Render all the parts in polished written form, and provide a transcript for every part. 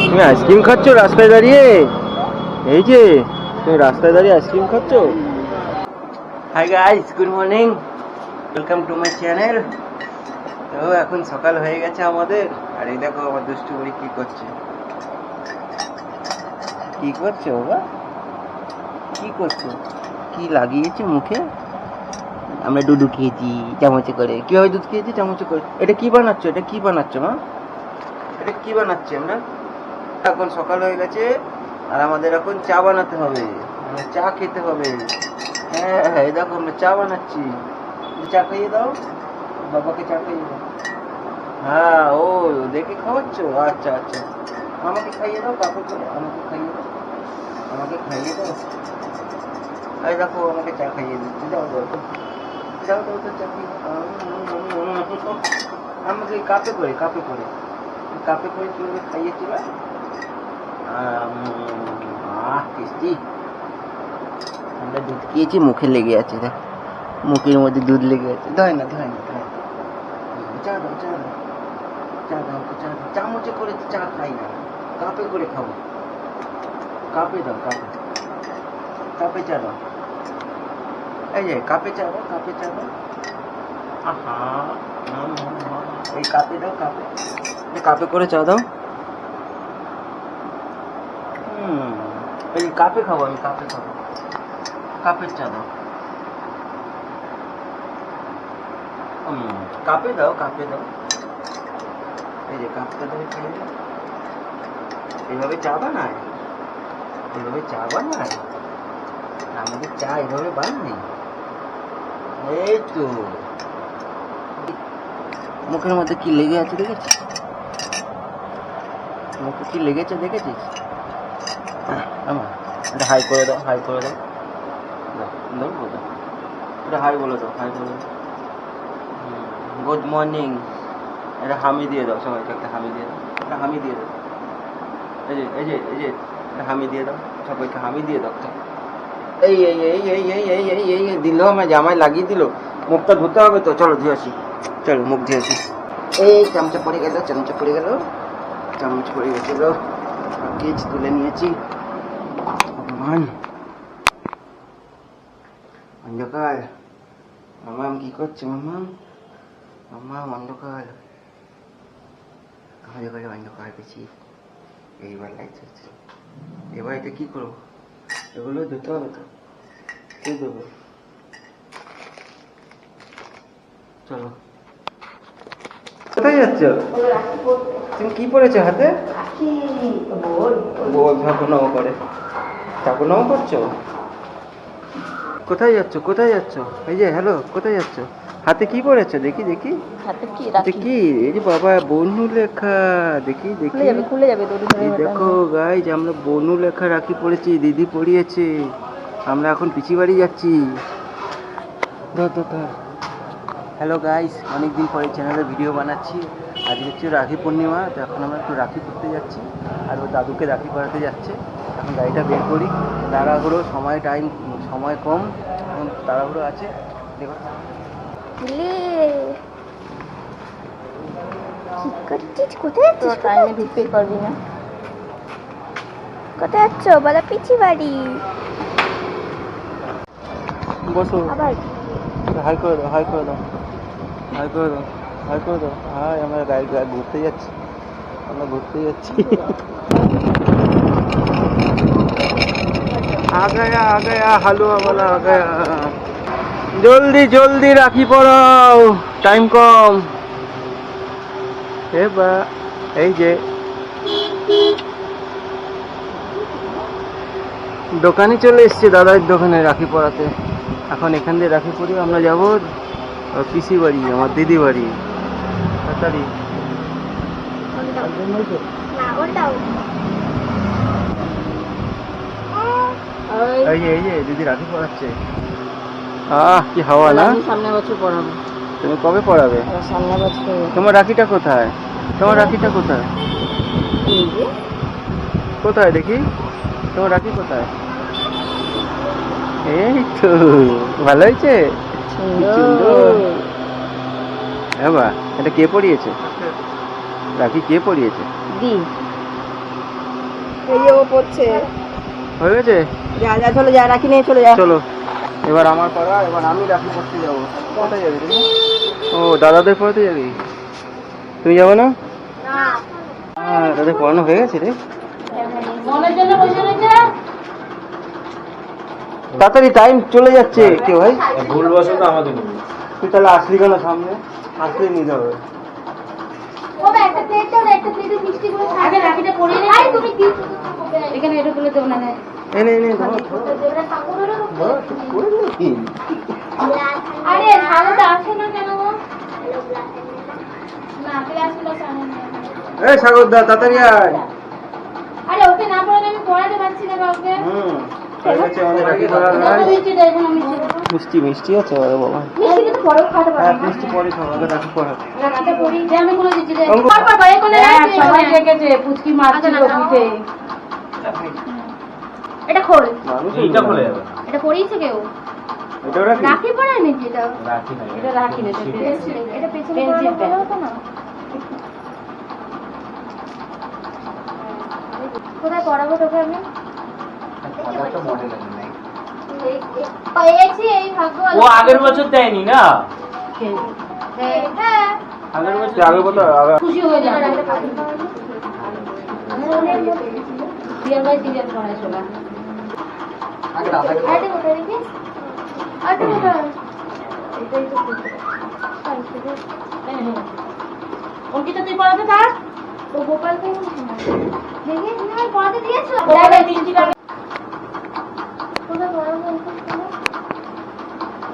তুমি আইসক্রিম খাচ্ছ রাস্তায় দাঁড়িয়ে? এই যে তুমি রাস্তায় দাঁড়িয়ে আইসক্রিম খাচ্ছ? Hi guys, good morning, welcome to my channel. তো এখন সকাল হয়ে গেছে আমাদের, আর এই দেখো আমার দুষ্টু বুড়ি কি করছে। কি করছো বাবা? কি করছো? কি লাগিয়েছে মুখে? আমরা দুধ খেয়েছি চামচে করে। কিভাবে দুধ খেয়েছি? চামচে করে। এটা কি বানাচ্ছ? এটা কি বানাচ্ছ মা? এটা কি বানাচ্ছি আমরা? এখন সকাল হয়ে গেছে আর আমাদের এখন চা বানাতে হবে, চা খেতে হবে। হ্যাঁ হ্যাঁ, এই দেখো আমরা চা বানাচ্ছি। চা খাইয়ে দাও বাবাকে, চা খাইয়ে দাও। হ্যাঁ, ও দেখে খাওয়াচ্ছ? আচ্ছা আচ্ছা, আমাকে খাইয়ে দাও কাপড় করে, আমাকে খাইয়ে দাও, আমাকে খাইয়ে দাও। এই দেখো আমাকে চা খাইয়ে দিচ্ছি, দাও দাও দাও দাও তো চা খাইয়ে দাও। আমাকে কাপে করে, কাপে করে, কাপে করে কিভাবে খাইয়েছি বা? টেস্টি। আমরা দুধ খেয়েছি, মুখে লেগে আছে, দেখ মুখের মধ্যে দুধ লেগে আছে। ধয় না ধয় না ধয়। চা দাও চা দাও চা দাও চা দাও। চামচে করে চা খাই না, কাপে করে খাবো। কাপে দাও, কাপে, কাপে চা দাও। এই যে কাপে চা দাও, কাপে চা দাও। আহা, এই কাপে দাও, কাপে, কাপে করে চা দাও। এই কাপে খাবো, আমি কাপে খাবো। কাপের চা দাও। কাপে দাও, কাপে দাও। এই যে কাপটা ধরে খেয়ে দাও। এইভাবে চা বানায়, এইভাবে চা বানায় আমাদের চা, এইভাবে বানায়। এই তো মুখের মধ্যে কি লেগে আছে দেখেছিস? মুখে কি লেগেছে দেখেছিস? আমার এটা হাই করে দাও, হাই করে দাও, এটা হাই বলে দাও, হাই বলে দাও। গুড মর্নিং, এটা হামি দিয়ে দাও সবাইকে, একটা হামি দিয়ে দাও, একটা হামি দিয়ে দাও। এই যে এই যে এই যে একটা হামি দিয়ে দাও সবাইকে, হামি দিয়ে দাও। এই এই এই এই এই এই এই এই এই দিল, আমার জামায় লাগিয়ে দিল। মুখটা ধুতে হবে তো, চলো ধুয়ে আসি, চলো মুখ ধুয়ে আসি। এই চামচা পড়ে গেল, চামচা পড়ে গেল, চামচ পড়ে গেছিল, কেচ তুলে নিয়েছি। ভগবান, অন্ধকার। মামাম কি করছে? মামাম, মামাম অন্ধকার, অন্ধকার অন্ধকার বেশি। এইবার লাইট হচ্ছে, এবার এটা কি করবো? এগুলো ধুতে হবে তো, কে দেবো? চলো। কোথায় যাচ্ছ? তুমি কি পরেছো হাতে? বল, ঠাকুরনামা করে, ঠাকুরনামা করছো? কোথায় যাচ্ছ? কোথায় যাচ্ছ? এই যে হ্যালো, কোথায় যাচ্ছ? হাতে কি পরেছো? দেখি দেখি, হাতে কি? এই যে বাবা, বনু লেখা, দেখি দেখি। খুলে যাবে এই দেখো গাইজ, আমরা বনু লেখা রাখি পড়েছি, দিদি পরিয়েছে। আমরা এখন পিসি বাড়ি যাচ্ছি। হ্যালো গাইস, অনেকদিন পরে চ্যানেলে ভিডিও বানাচ্ছি। আজকে হচ্ছে রাখি পূর্ণিমা, তো এখন আমরা একটু রাখি পড়তে যাচ্ছি, আর ও দাদুকে রাখি পরাতে যাচ্ছে। এখন গাড়িটা বের করি, তাড়াহুড়ো, সময় কম, এখন তাড়াহুড়ো আছে। দেখো কোথায় ঢুকতে পারবি না। কোথায় যাচ্ছ? বলো পিচি বাড়ি। বসো, হাই করে দাও, হাই করে দাও, হাই করে দাও, হাই করে দাও। হাই, আমরা গাড়ি ঘুরতে যাচ্ছি, আমরা ঘুরতে যাচ্ছি। आ गया হালুয়া वाला आ गया। জলদি জলদি রাখি পরাও, টাইম কম। এবার এই যে দোকানে চলে এসছে, দাদার দোকানে রাখি পরাতে। এখন এখান দিয়ে রাখি পরি, আমরা যাবো পিসি বাড়ি, আমার দিদি বাড়ি। তাড়াতাড়ি। এই যে দিদি রাখি পরাচ্ছে। কি হাওয়া না? সামনে বছর পড়াবো। তুমি কবে পড়াবে? সামনে বছর। তোমার রাখিটা কোথায়? তোমার রাখিটা কোথায়? কোথায় দেখি, তোমার রাখি কোথায়? এই তো, ভালো হয়েছে, এটা কে পরিয়েছে? রাখি কে পরিয়েছে? এই যে ও পড়ছে। হয়ে গেছে? যা যা চলে যা, রাখি নিয়ে চলে যা। চলো এবার আমার পাড়া, এবার আমি রাখি পড়তে যাবো। কোথায় যাবি তুমি? ও দাদাদের পড়াতে যাবি? তুমি যাবো না? হ্যাঁ, তাদের পড়ানো হয়ে গেছে রে। তাড়াতাড়ি টাইম চলে যাচ্ছে। কে ভাই? ভুল বসত আমাদের তুই তাহলে আসলি কেন সামনে? আসলে নিতে হবে। এনে এনে ধরো, ধরো, করে দিও কি? এই সাগরদা তাড়াতাড়ি আয়। হয়ে গেছে আমাদের রাখি পড়া। মিষ্টি মিষ্টি আছে আরে বাবা। হ্যাঁ মিষ্টি পরে খাবো, আগে রাখি পড়া। এটা খোল, এইটা বলে যাবে এটা পরিয়েছে কেউ? এটাও রাখি? রাখি পরায় নাকি এটা? রাখি না এটা রাখি না, এটা পেছনে পরানো হতো না? কোথায় পড়াবো তোকে আমি? পেয়েছি এই ভাগ্য। ও আগের বছর দেয়নি না? হ্যাঁ আগের বছর আগে বলো আগে। খুশি হয়ে যাবে। সিরিয়াল বাই সিরিয়াল পড়ায় শোনা। আগে দাদা আইডি কোথায় রেখে? আইডি কোথায়? এটাই তো অঙ্কিতা তুই পড়াতে থাক। ও গোপালকে দেখে তুমি পড়াতে দিয়েছো? দাদা তিনটি করে কোথায় পড়াবো?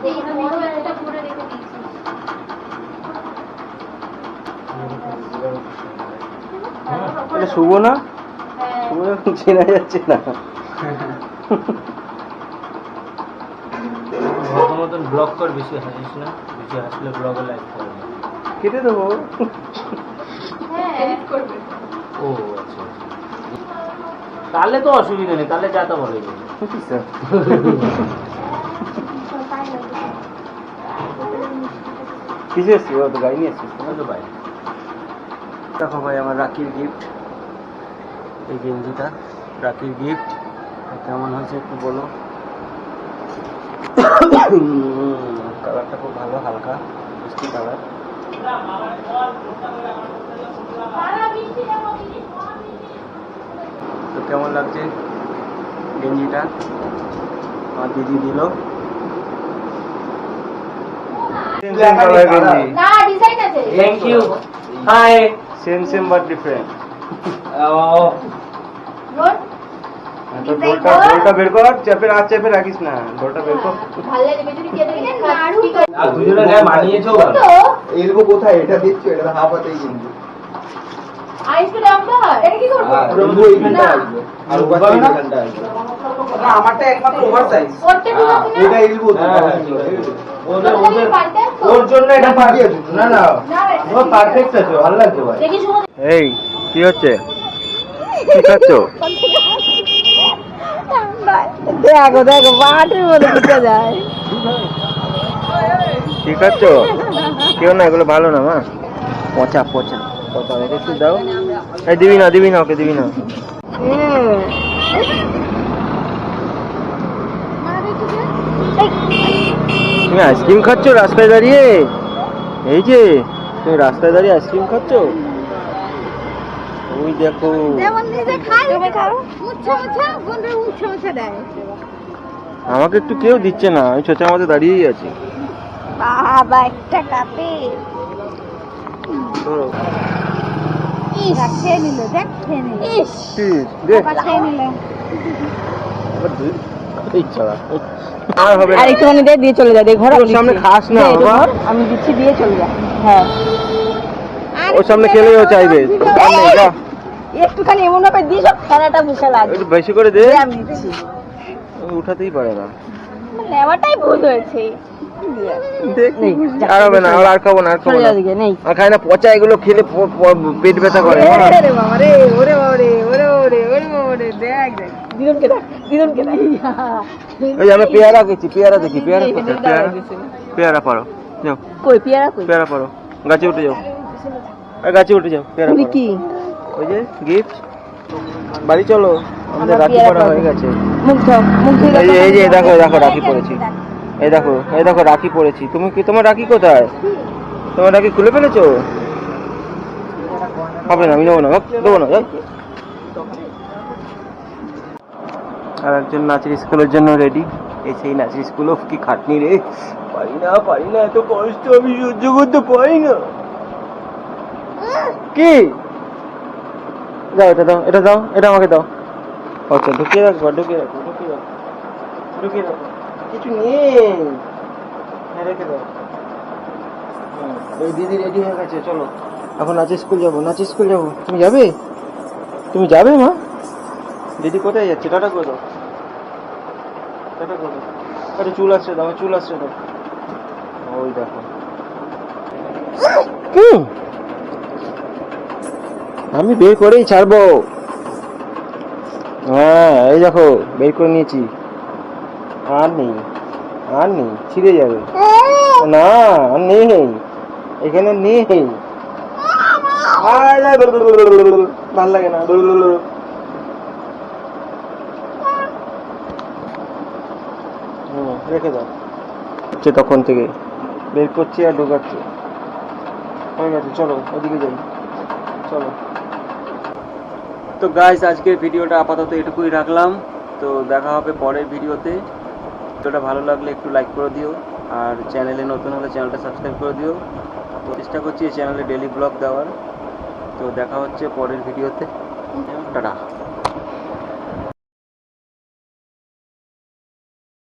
এই বড় একটা করে রেখে দিয়েছি। এটা শুভ না? শুভ চেনা যাচ্ছে না। মতো মতন ব্লগ কর, বেশি হাসিস না, বেশি হাসলে ব্লগে লাইক করবে। কেটে দেবো। হ্যাঁ এডিট করবে। ও আচ্ছা, তাহলে তো অসুবিধা নেই, তাহলে যা তা বলে যাবে। কিসে এসছি? ও তো গাড়ি নিয়ে এসছিস তো ভাই দেখো ভাই আমার রাখির গিফট, এই গেঞ্জিটা রাখির গিফট। কেমন হয়েছে একটু বলো। কালারটা খুব ভালো, হালকা মিষ্টি কালার। তো কেমন লাগছে গেঞ্জিটা? আমার দিদি দিল। না ডিজাইন আছে। Thank you. Hi. Same same but different. নোট তো ঢোলটা বের কর, চেপে চেপে রাখিস না, ঢোলটা বের কর। ভালো লাগে যদি কে দেখে নাড়ু আর দুজনে গায়ে মানিয়েছো ভালো। তো এলবো কোথায়? এটা দিচ্ছ, এটা হাফ হাতেই কিন্তু আইসকে দামটা এটা কি করব? এলবো এইখানটা আসবে আর ওপাশে এইখানটা আসবে। না আমারটা একমাত্র ওভার সাইজ। করতে ঠিক আছে না? এটা এলবো তো ওদের ওদের পাল্টে তো ওর জন্য এটা পারফেক্ট। না না না ও পারফেক্ট আছে, ভালো লাগছে ভাই। দেখি শুভ এই কি হচ্ছে? কি খাচ্ছ? দেখো দেখো বাটির মধ্যে ঢুকে যায়। কি খাচ্ছ? কেউ না, এগুলো ভালো না মা, পচা পচা পচা। ওকে একটু দাও। এই দিবি না, দিবি না, ওকে দিবি না। তুমি আইসক্রিম খাচ্ছ রাস্তায় দাঁড়িয়ে? এই যে তুমি রাস্তায় দাঁড়িয়ে আইসক্রিম খাচ্ছ? ওই দেখো। যেমন নিজে খাই তুমি খাও। মুচ্ছা মুচ্ছা বন্ধু মুচ্ছা মুচ্ছা দেয়। আমাকে একটু কেউ দিচ্ছে না, আমি ছোটার মধ্যে দাঁড়িয়েই আছি। বাবা একটা কাপে ধরো। ইস খেয়ে নিল, দেখ খেয়ে নিল। ইস দে। খেয়ে নিল। এই ছাড়া আর হবে না। আর একটুখানি দে, দিয়ে চলে যা। দে ঘর ওর সামনে খাস না বাবা। আমি দিচ্ছি, দিয়ে চলে যা। হ্যাঁ ওর সামনে খেলেই ও চাইবে। সামনে যা, একটুখানি এমন ভাবে দিস খেলাটা বুঝে লাগে। একটু বেশি করে দে। আমি দিচ্ছি। ও উঠাতেই পারে না। নেওয়াটাই ভুল হয়েছে। দেখ আর হবে না, আর খাবো না, আর খাবো না। আর খাই না, পচা এগুলো খেলে পেট ব্যথা করে। ওরে বাবা রে, ওরে বাবা রে, ওরে বাবা রে, ওরে বাবা রে, দেখ দেখ দিদুনকে দেখ, দিদুনকে দেখ। ওই যে আমরা পেয়ারা গেছি, পেয়ারা দেখি, পেয়ারা কোথায়? পেয়ারা, পেয়ারা পারো যাও, কই পেয়ারা কই? পেয়ারা পারো, গাছে উঠে যাও, আর গাছে উঠে যাও, পেয়ারা পারো। কি ওই যে গিফট বাড়ি চলো, আমাদের আমরা রাখি পেয়ারা পড়া খাবো। হয়ে গেছে। মুখ ধো, মুখ ধুয়ে এই যে দেখো দেখো রাখি পড়েছি, এই দেখো রাখি পড়েছি। তুমি কি, তোমার রাখি কোথায়? তোমার রাখি খুলে ফেলেছো? হবে না, আমি নেবো না, দেবো না। আর একজন নাচের স্কুলের জন্য রেডি। এই সেই নাচের স্কুল, কি খাটনি রে, পারি না, এত কষ্ট আমি সহ্য করতে পারি না। কি দাও, এটা দাও, এটা আমাকে দাও। আচ্ছা ঢুকিয়ে রাখবো। কিছু নেই, হ্যাঁ রেখে দাও। ওই দিদি রেডি হয়ে গেছে, চলো এখন নাচের স্কুল যাবো। তুমি যাবে মা? দিদি কোথায় যাচ্ছে? টাটা করে দাও। আরে চুল আসছে দাও, ওই দেখো। আমি বের করেই ছাড়বো। হ্যাঁ এই দেখো বের করে নিয়েছি। আর নেই, ছিঁড়ে যাবে। না আর নেই, এখানে নেই। ভাল লাগে না। রেখে দাও। হচ্ছে তখন থেকে বের করছি আর ঢোকাচ্ছি। হয়ে গেছে, চলো ওদিকে যাই, চলো। তো গাইস, আজকের ভিডিওটা আপাতত এটুকুই রাখলাম। তো দেখা হবে পরের ভিডিওতে। ভিডিওটা ভালো লাগলে একটু লাইক করে দিও, আর চ্যানেলে নতুন হলে চ্যানেলটা সাবস্ক্রাইব করে দিও। তো চেষ্টা করছি এই চ্যানেলে ডেইলি ব্লগ দেওয়ার। তো দেখা হচ্ছে পরের ভিডিওতে। টাটা।